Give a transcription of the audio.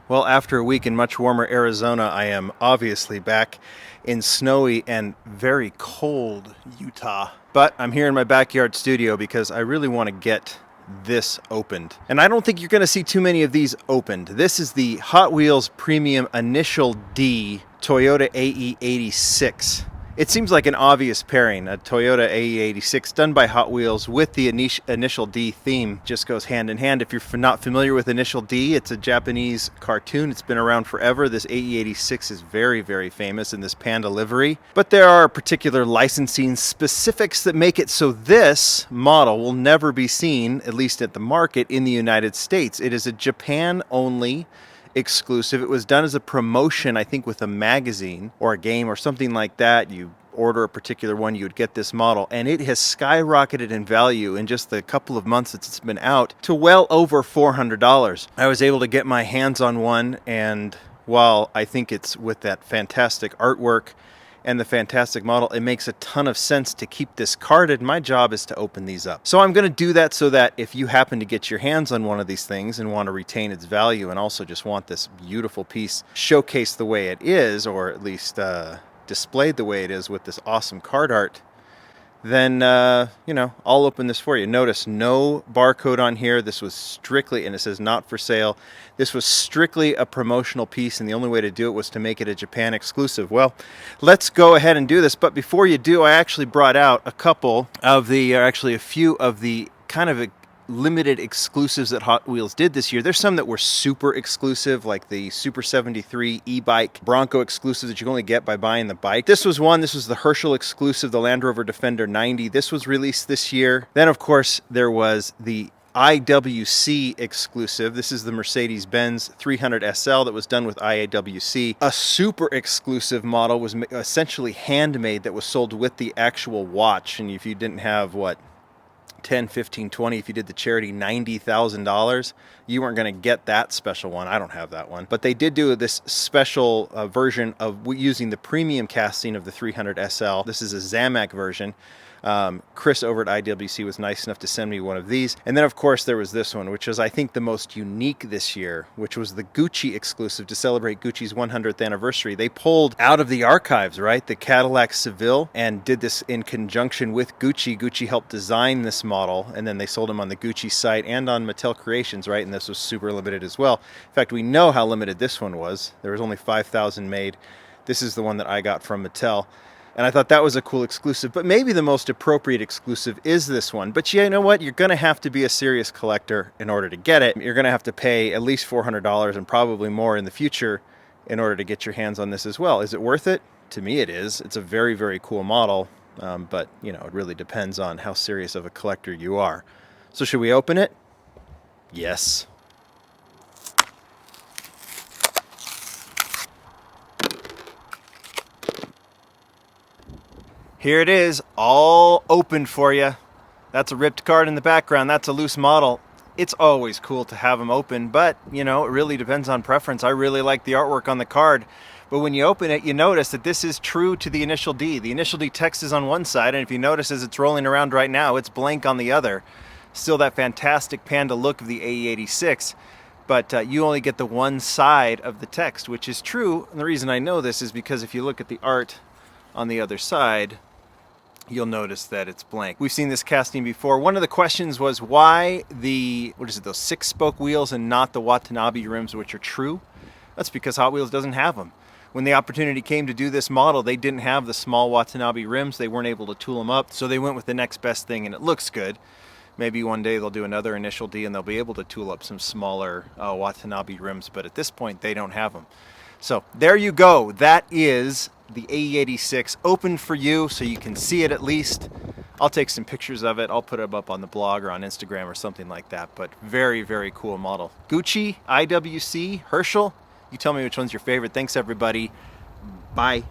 Well, after a week in much warmer Arizona, I am obviously back in snowy and very cold Utah. But I'm here in my backyard studio because I really want to get this opened. And I don't think you're going to see too many of these opened. This is the Hot Wheels Premium Initial D Toyota AE86. It seems like an obvious pairing. A Toyota AE86 done by Hot Wheels with the Initial D theme just goes hand in hand. If you're not familiar with Initial D, it's a Japanese cartoon. It's been around forever. This AE86 is very, very famous in this panda livery. But there are particular licensing specifics that make it so this model will never be seen, at least at the market, in the United States. It is a Japan-only exclusive. It was done as a promotion, I think, with a magazine or a game or something like that. You order a particular one, you would get this model, and it has skyrocketed in value in just the couple of months that it's been out to well over $400. I was able to get my hands on one, and while I think it's with that fantastic artwork and the fantastic model, it makes a ton of sense to keep this carded. My job is to open these up. So I'm going to do that so that if you happen to get your hands on one of these things and want to retain its value and also just want this beautiful piece showcased the way it is, or at least displayed the way it is with this awesome card art, then, I'll open this for you. Notice no barcode on here. This was strictly, and it says not for sale. This was strictly a promotional piece, and the only way to do it was to make it a Japan exclusive. Well, let's go ahead and do this. But before you do, I actually brought out a few of the kind of limited exclusives that Hot Wheels did this year. There's some that were super exclusive, like the Super 73 e-bike Bronco exclusive that you can only get by buying the bike. This was one. This was the Herschel exclusive, the Land Rover Defender 90. This was released this year. Then, of course, there was the IWC exclusive. This is the Mercedes-Benz 300 SL that was done with IWC. A super exclusive model was essentially handmade that was sold with the actual watch. And if you didn't have, 10, 15, 20, if you did the charity, $90,000, you weren't going to get that special one. I don't have that one. But they did do this special version of using the premium casting of the 300 SL. This is a Zamac version. Chris over at IWC was nice enough to send me one of these. And then, of course, there was this one, which was, I think, the most unique this year, which was the Gucci exclusive to celebrate Gucci's 100th anniversary. They pulled out of the archives, right, the Cadillac Seville, and did this in conjunction with Gucci. Gucci helped design this model, and then they sold them on the Gucci site and on Mattel Creations, right, and this was super limited as well. In fact, we know how limited this one was. There was only 5,000 made. This is the one that I got from Mattel. And I thought that was a cool exclusive, but maybe the most appropriate exclusive is this one. But you know what? You're going to have to be a serious collector in order to get it. You're going to have to pay at least $400 and probably more in the future in order to get your hands on this as well. Is it worth it? To me, it is. It's a very, very cool model, but, it really depends on how serious of a collector you are. So should we open it? Yes. Here it is, all opened for you. That's a ripped card in the background. That's a loose model. It's always cool to have them open, but, it really depends on preference. I really like the artwork on the card. But when you open it, you notice that this is true to the Initial D. The Initial D text is on one side, and if you notice as it's rolling around right now, it's blank on the other. Still that fantastic panda look of the AE86, but you only get the one side of the text, which is true. And the reason I know this is because if you look at the art on the other side, you'll notice that it's blank. We've seen this casting before. One of the questions was why those 6-spoke wheels and not the Watanabe rims, which are true? That's because Hot Wheels doesn't have them. When the opportunity came to do this model, they didn't have the small Watanabe rims. They weren't able to tool them up, so they went with the next best thing, and it looks good. Maybe one day they'll do another Initial D and they'll be able to tool up some smaller Watanabe rims, but at this point, they don't have them. So there you go. That is the AE86 open for you so you can see it at least. I'll take some pictures of it. I'll put it up on the blog or on Instagram or something like that. But very, very cool model. Gucci, IWC, Herschel. You tell me which one's your favorite. Thanks, everybody. Bye.